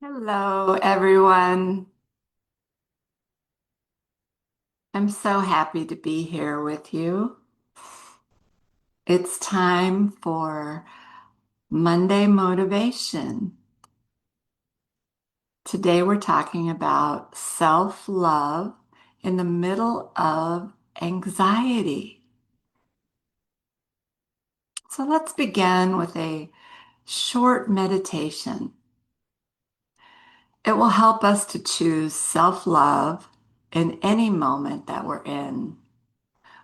Hello, everyone. I'm so happy to be here with you. It's time for Monday Motivation. Today, we're talking about self-love in the middle of anxiety. So let's begin with a short meditation. It will help us to choose self-love in any moment that we're in,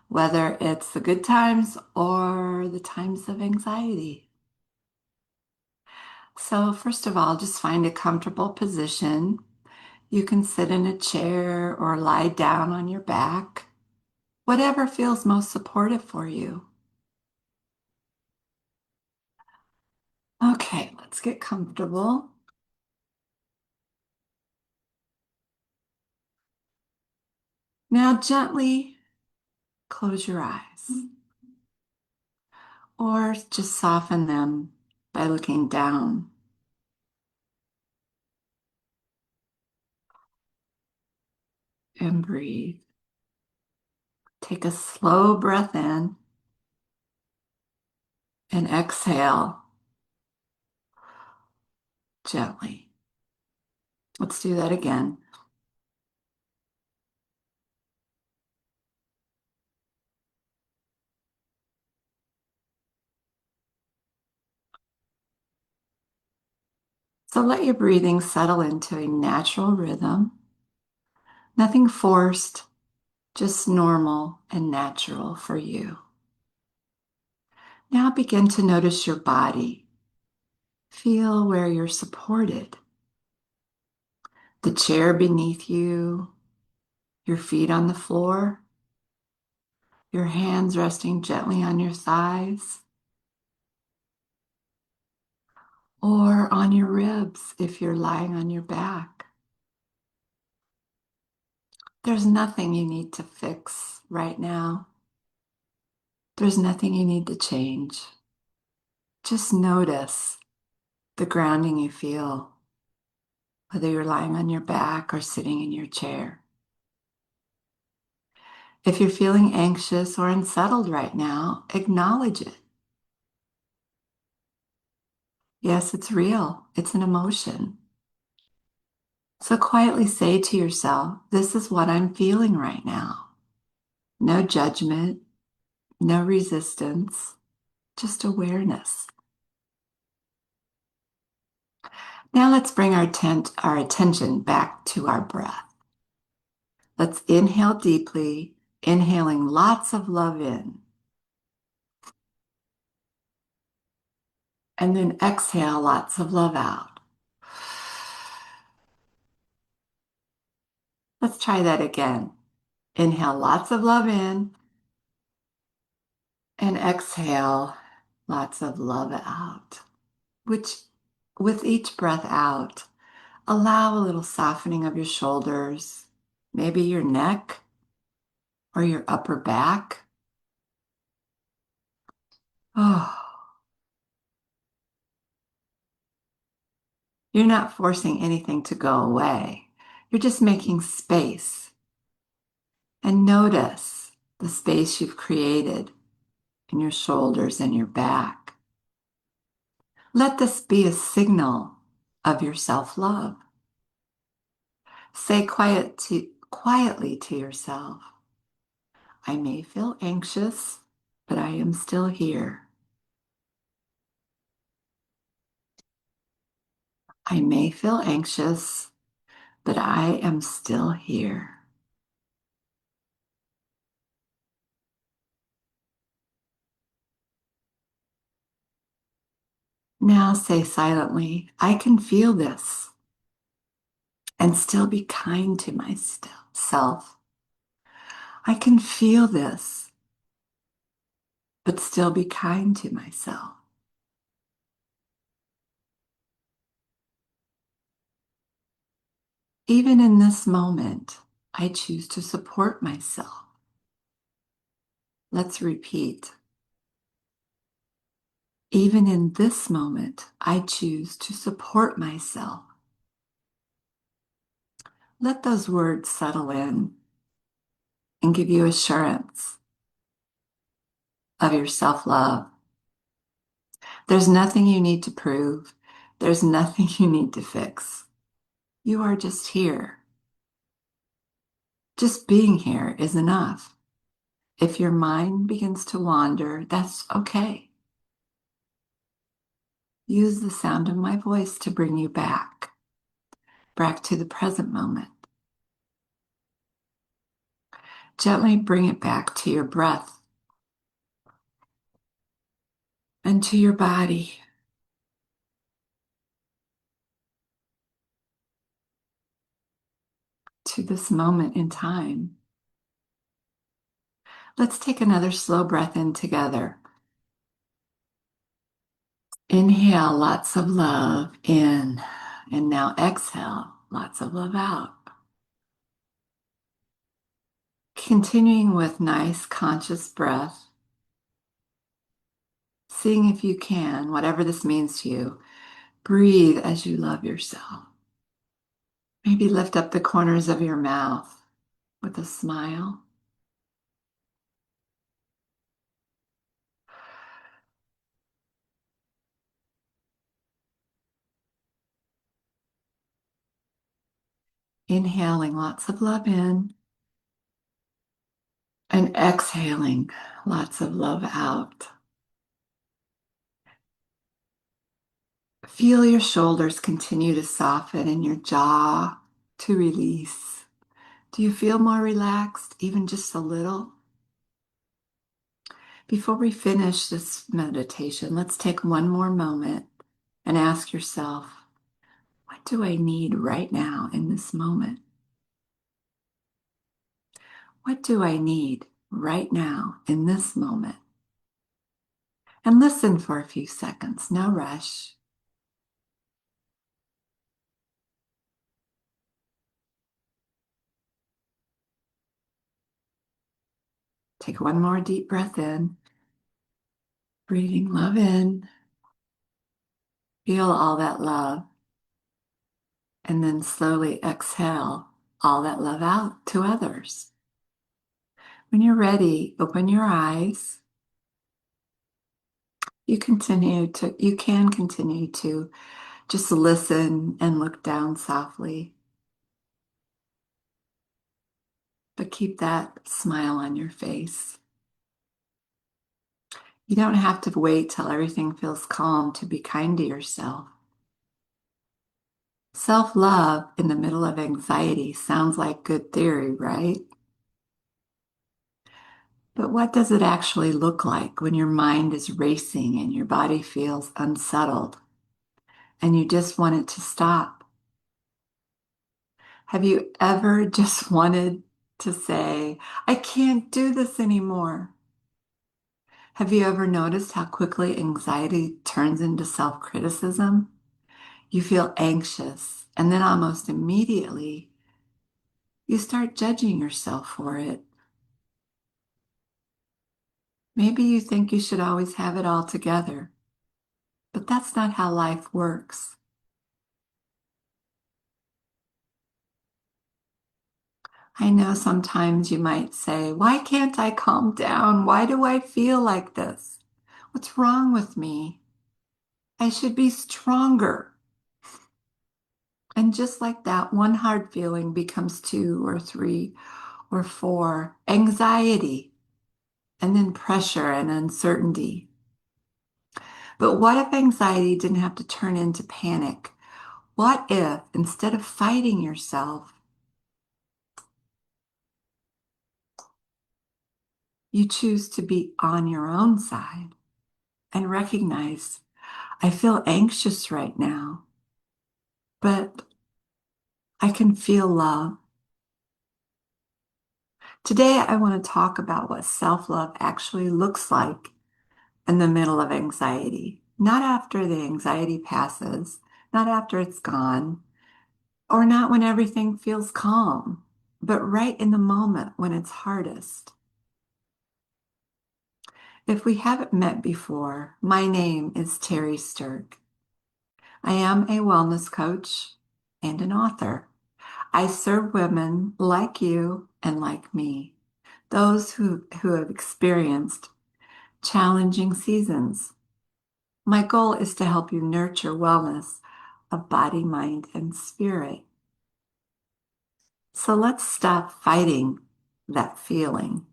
whether it's the good times or the times of anxiety. So, first of all, just find a comfortable position. You can sit in a chair or lie down on your back, whatever feels most supportive for you. Okay, let's get comfortable. Now, gently close your eyes or just soften them by looking down and breathe. Take a slow breath in and exhale gently. Let's do that again. So let your breathing settle into a natural rhythm, nothing forced, just normal and natural for you. Now begin to notice your body. Feel where you're supported. The chair beneath you, your feet on the floor, your hands resting gently on your thighs or on your ribs if you're lying on your back. There's nothing you need to fix right now. There's nothing you need to change. Just notice the grounding you feel, whether you're lying on your back or sitting in your chair. If you're feeling anxious or unsettled right now, acknowledge it. Yes, it's real. It's an emotion. So quietly say to yourself, this is what I'm feeling right now. No judgment, no resistance, just awareness. Now let's bring our attention back to our breath. Let's inhale deeply, inhaling lots of love in. And then exhale lots of love out. Let's try that again. Inhale lots of love in and exhale lots of love out. Which, with each breath out, allow a little softening of your shoulders, maybe your neck or your upper back. Oh, you're not forcing anything to go away. You're just making space. And notice the space you've created in your shoulders and your back. Let this be a signal of your self-love. Say quietly to yourself, I may feel anxious, but I am still here. I may feel anxious, but I am still here. Now say silently, I can feel this and still be kind to myself. I can feel this, but still be kind to myself. Even in this moment, I choose to support myself. Let's repeat. Even in this moment, I choose to support myself. Let those words settle in and give you assurance of your self-love. There's nothing you need to prove. There's nothing you need to fix. You are just here. Just being here is enough. If your mind begins to wander, that's okay. Use the sound of my voice to bring you back to the present moment. Gently bring it back to your breath and to your body, to this moment in time. Let's take another slow breath in together. Inhale lots of love in, and now exhale lots of love out. Continuing with nice conscious breath, seeing if you can, whatever this means to you, breathe as you love yourself. Maybe lift up the corners of your mouth with a smile. Inhaling lots of love in and exhaling lots of love out. Feel your shoulders continue to soften and your jaw to release. Do you feel more relaxed, even just a little? Before we finish this meditation, let's take one more moment and ask yourself, what do I need right now in this moment? What do I need right now in this moment? And listen for a few seconds, no rush. Take one more deep breath in, breathing love in. Feel all that love, and then slowly exhale all that love out to others. When you're ready, open your eyes. You can continue to just listen and look down softly, but keep that smile on your face. You don't have to wait till everything feels calm to be kind to yourself. Self-love in the middle of anxiety sounds like good theory, right? But what does it actually look like when your mind is racing and your body feels unsettled and you just want it to stop? Have you ever just wanted to say, I can't do this anymore? Have you ever noticed how quickly anxiety turns into self-criticism? You feel anxious, and then almost immediately you start judging yourself for it. Maybe you think you should always have it all together, but that's not how life works. I know sometimes you might say, why can't I calm down? Why do I feel like this? What's wrong with me? I should be stronger. And just like that, one hard feeling becomes two or three or four, anxiety, and then pressure and uncertainty. But what if anxiety didn't have to turn into panic? What if instead of fighting yourself, you choose to be on your own side and recognize, I feel anxious right now, but I can feel love. Today, I want to talk about what self-love actually looks like in the middle of anxiety, not after the anxiety passes, not after it's gone, or not when everything feels calm, but right in the moment when it's hardest. If we haven't met before, my name is Terri Sterk. I am a wellness coach and an author. I serve women like you and like me, those who have experienced challenging seasons. My goal is to help you nurture wellness of body, mind, and spirit. So let's stop fighting that feeling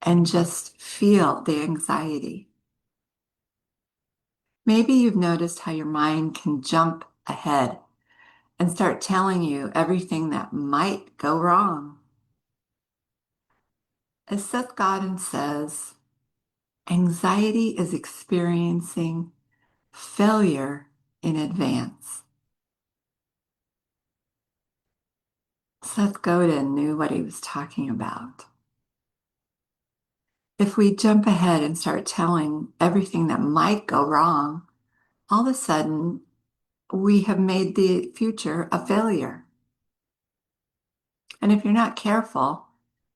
and just feel the anxiety. Maybe you've noticed how your mind can jump ahead and start telling you everything that might go wrong. As Seth Godin says, anxiety is experiencing failure in advance. Seth Godin knew what he was talking about. If we jump ahead and start telling everything that might go wrong, all of a sudden we have made the future a failure. And if you're not careful,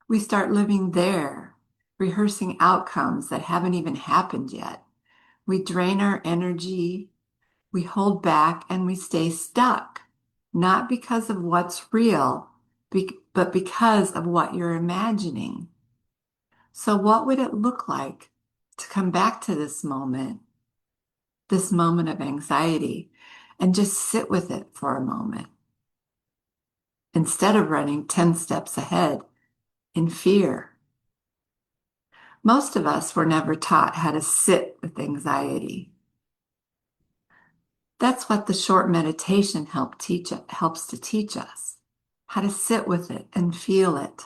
we start living there, rehearsing outcomes that haven't even happened yet. We drain our energy, we hold back, and we stay stuck, not because of what's real, but because of what you're imagining. So, what would it look like to come back to this moment of anxiety, and just sit with it for a moment instead of running 10 steps ahead in fear? Most of us were never taught how to sit with anxiety. That's what the short meditation helps to teach us, how to sit with it and feel it.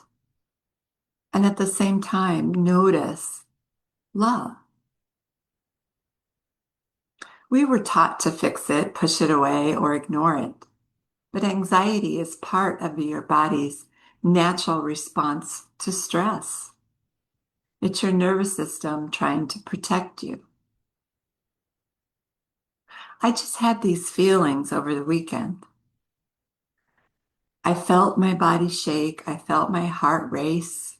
And at the same time, notice love. We were taught to fix it, push it away, or ignore it. But anxiety is part of your body's natural response to stress. It's your nervous system trying to protect you. I just had these feelings over the weekend. I felt my body shake. I felt my heart race.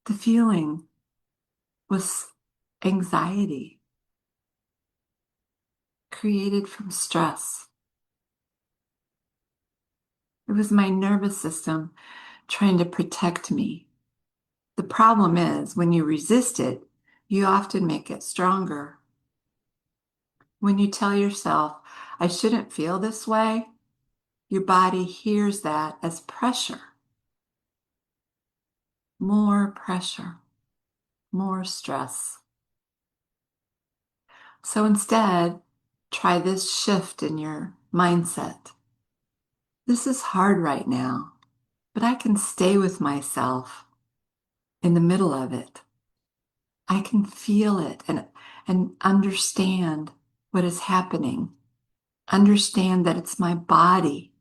The feeling was anxiety created from stress. It was my nervous system trying to protect me. The problem is when you resist it, you often make it stronger. When you tell yourself, I shouldn't feel this way, your body hears that as pressure. More pressure, more stress. So instead, try this shift in your mindset. This is hard right now, but I can stay with myself in the middle of it. I can feel it and understand what is happening. Understand that it's my body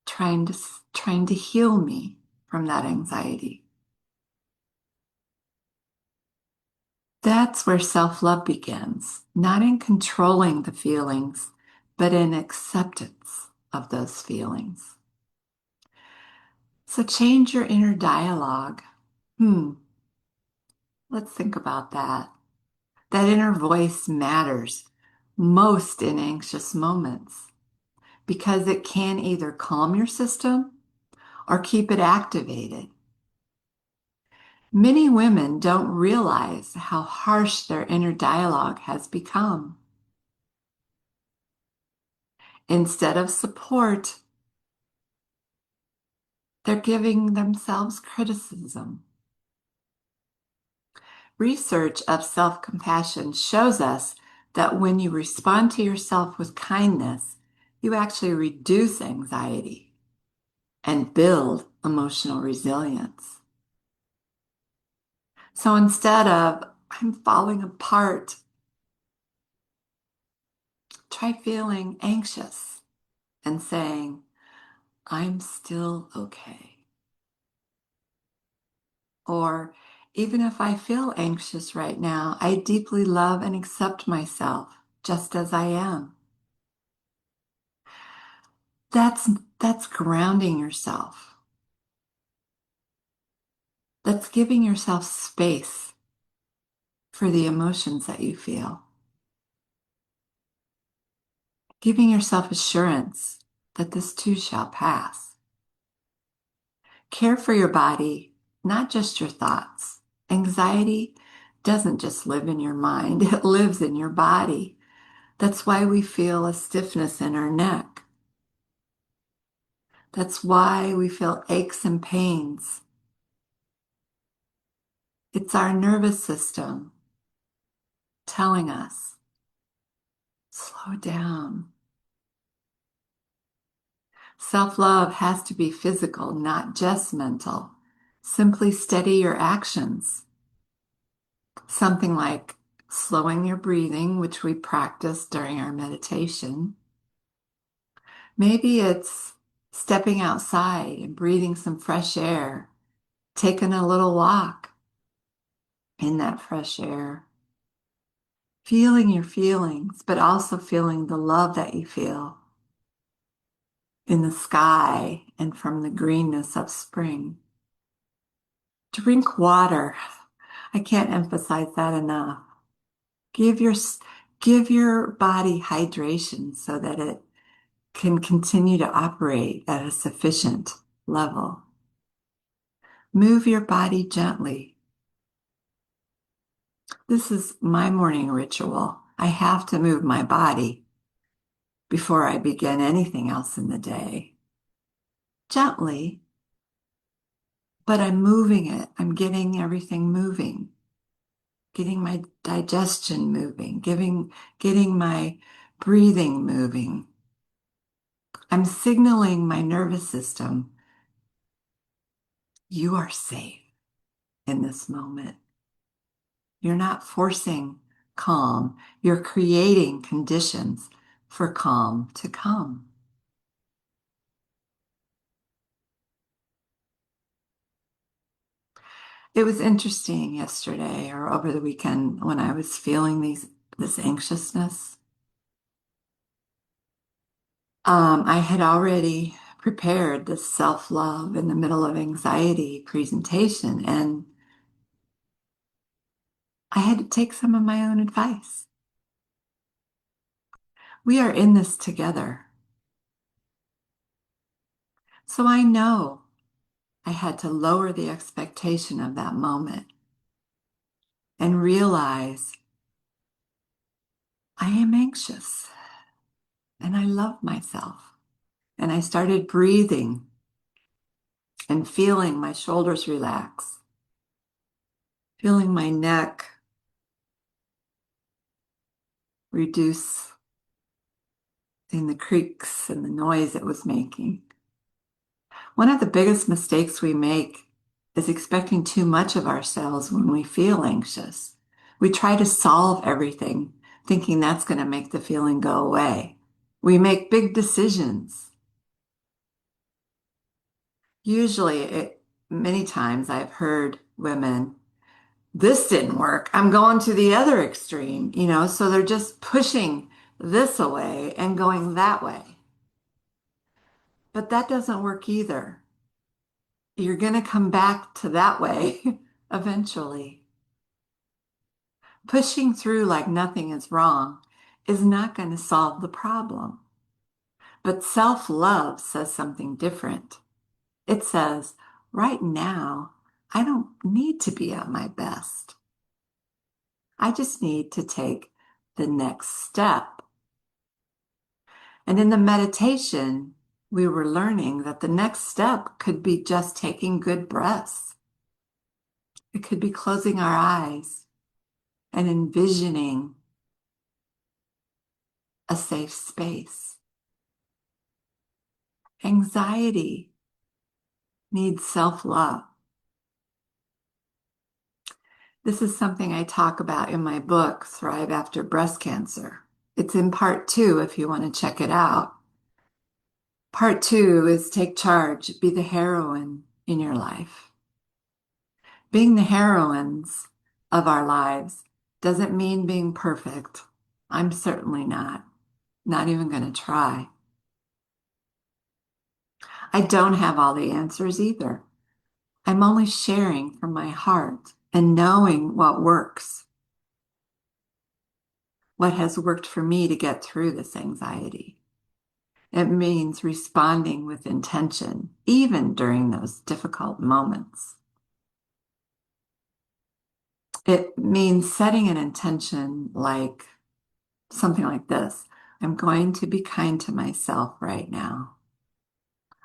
trying to trying to heal me from that anxiety. That's where self-love begins, not in controlling the feelings, but in acceptance of those feelings. So change your inner dialogue. Let's think about that. That inner voice matters most in anxious moments because it can either calm your system or keep it activated. Many women don't realize how harsh their inner dialogue has become. Instead of support, they're giving themselves criticism. Research of self-compassion shows us that when you respond to yourself with kindness, you actually reduce anxiety and build emotional resilience. So instead of, I'm falling apart, try feeling anxious and saying, I'm still okay. Or even if I feel anxious right now, I deeply love and accept myself just as I am. That's that's grounding yourself. That's giving yourself space for the emotions that you feel. giving yourself assurance that this too shall pass. Care for your body, not just your thoughts. Anxiety doesn't just live in your mind, it lives in your body. That's why we feel a stiffness in our neck. That's why we feel aches and pains. It's our nervous system telling us, slow down. Self-love has to be physical, not just mental. Simply steady your actions. Something like slowing your breathing, which we practice during our meditation. Maybe it's stepping outside and breathing some fresh air, taking a little walk in that fresh air, feeling your feelings, but also feeling the love that you feel in the sky and from the greenness of spring. Drink water. I can't emphasize that enough. Give your give your body hydration so that it can continue to operate at a sufficient level. Move your body gently. This is my morning ritual. I have to move my body before I begin anything else in the day. Gently, but I'm moving it. I'm getting everything moving, getting my digestion moving, getting my breathing moving. I'm signaling my nervous system, you are safe in this moment. You're not forcing calm. You're creating conditions for calm to come. It was interesting yesterday or over the weekend when I was feeling this anxiousness. I had already prepared this self-love in the middle of anxiety presentation, and I had to take some of my own advice. We are in this together. So I know I had to lower the expectation of that moment and realize I am anxious and I love myself. And I started breathing and feeling my shoulders relax, feeling my neck reduce in the creaks and the noise it was making. One of the biggest mistakes we make is expecting too much of ourselves when we feel anxious. We try to solve everything, thinking that's going to make the feeling go away. We make big decisions. Many times I've heard women, this didn't work. I'm going to the other extreme, so they're just pushing this away and going that way. But that doesn't work either. You're going to come back to that way eventually. Pushing through like nothing is wrong is not going to solve the problem. But self-love says something different. It says, right now, I don't need to be at my best. I just need to take the next step. And in the meditation, we were learning that the next step could be just taking good breaths. It could be closing our eyes and envisioning a safe space. Anxiety needs self-love. This is something I talk about in my book, Thrive After Breast Cancer. It's in part 2 if you want to check it out. Part 2 is take charge, be the heroine in your life. Being the heroines of our lives doesn't mean being perfect. I'm certainly not even going to try. I don't have all the answers either. I'm only sharing from my heart and knowing what works. what has worked for me to get through this anxiety. It means responding with intention, even during those difficult moments. It means setting an intention like something like this. I'm going to be kind to myself right now.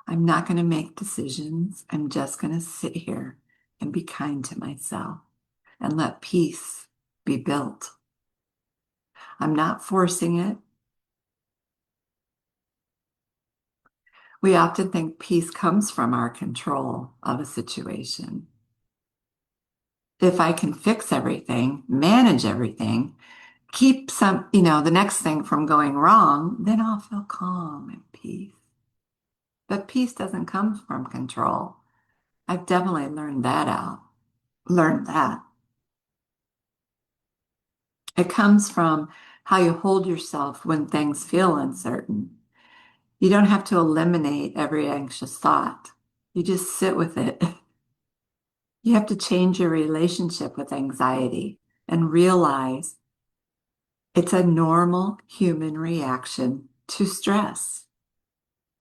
I'm not going to make decisions. I'm just going to sit here and be kind to myself and let peace be built. I'm not forcing it. We often think peace comes from our control of a situation. If I can fix everything, manage everything, keep the next thing from going wrong, then I'll feel calm and peace. But peace doesn't come from control. I've definitely learned that. It comes from how you hold yourself when things feel uncertain. You don't have to eliminate every anxious thought. You just sit with it. You have to change your relationship with anxiety and realize it's a normal human reaction to stress.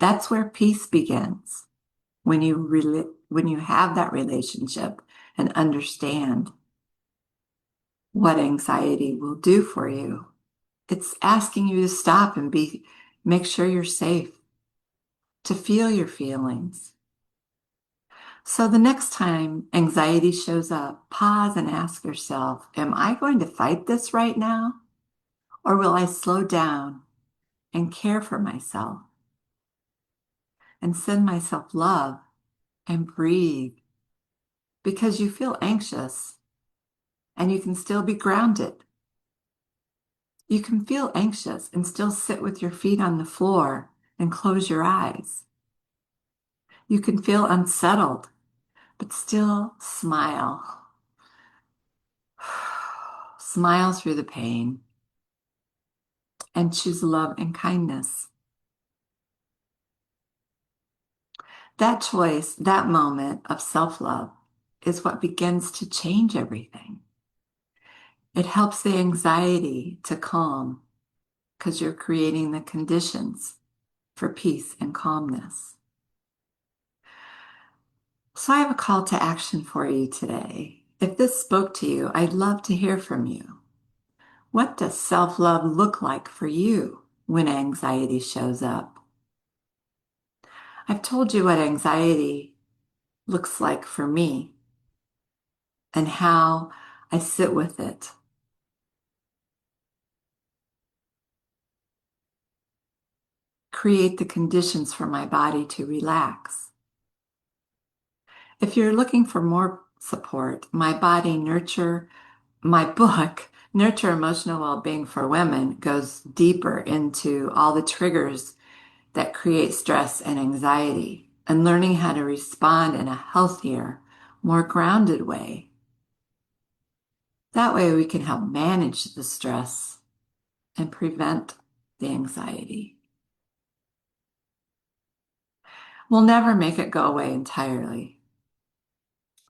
That's where peace begins. When you have that relationship and understand what anxiety will do for you. It's asking you to stop and make sure you're safe, to feel your feelings. So the next time anxiety shows up, pause and ask yourself, am I going to fight this right now? Or will I slow down and care for myself and send myself love and breathe? Because you feel anxious and you can still be grounded. You can feel anxious and still sit with your feet on the floor and close your eyes. You can feel unsettled, but still smile. Smile through the pain and choose love and kindness. That choice, that moment of self-love is what begins to change everything. It helps the anxiety to calm because you're creating the conditions for peace and calmness. So I have a call to action for you today. If this spoke to you, I'd love to hear from you. What does self-love look like for you when anxiety shows up? I've told you what anxiety looks like for me and how I sit with it. Create the conditions for my body to relax. If you're looking for more support, my book, Nurture Emotional Wellbeing for Women, goes deeper into all the triggers that create stress and anxiety and learning how to respond in a healthier, more grounded way. That way we can help manage the stress and prevent the anxiety. We'll never make it go away entirely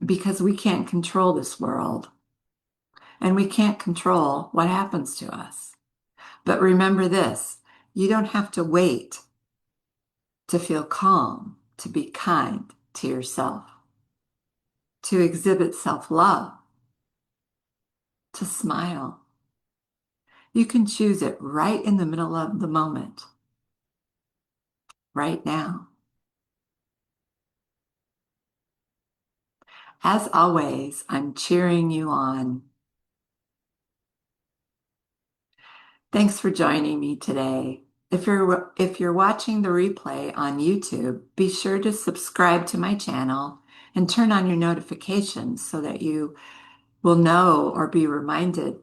because we can't control this world and we can't control what happens to us. But remember this, you don't have to wait to feel calm, to be kind to yourself, to exhibit self-love, to smile. You can choose it right in the middle of the moment, right now. As always, I'm cheering you on. Thanks for joining me today. If you're watching the replay on YouTube, be sure to subscribe to my channel and turn on your notifications so that you will know or be reminded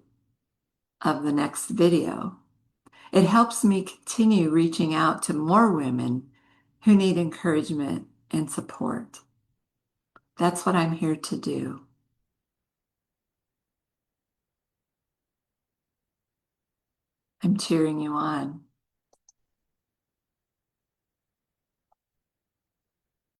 of the next video. It helps me continue reaching out to more women who need encouragement and support. That's what I'm here to do. I'm cheering you on.